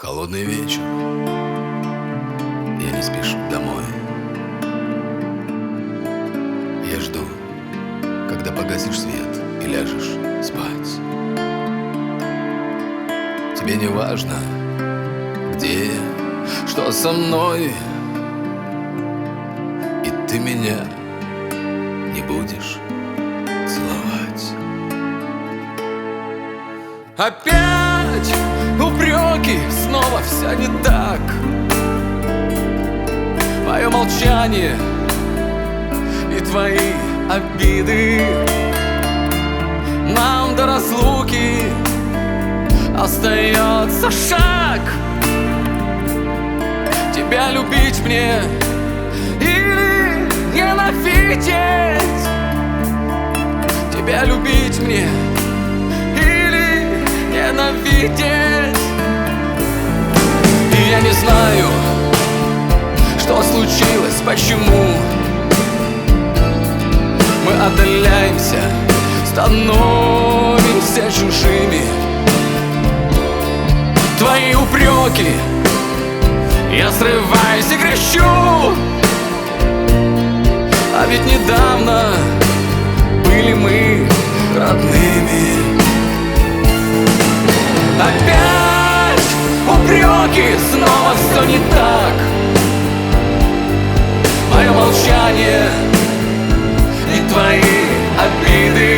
Холодный вечер, я не спешу домой. Я жду, когда погасишь свет и ляжешь спать. Тебе не важно, где я, что со мной, и ты меня не будешь целовать. Опять упреки, снова все не так. Мое молчание и твои обиды. Нам до разлуки остается шаг. Тебя любить мне или ненавидеть? Тебя любить мне или ненавидеть? И я не знаю, что случилось, почему мы отдаляемся, становимся чужими. Твои упреки, я срываюсь и кричу, а ведь недавно были мы родными. Опять упреки, снова все не так. Мое молчание и твои обиды.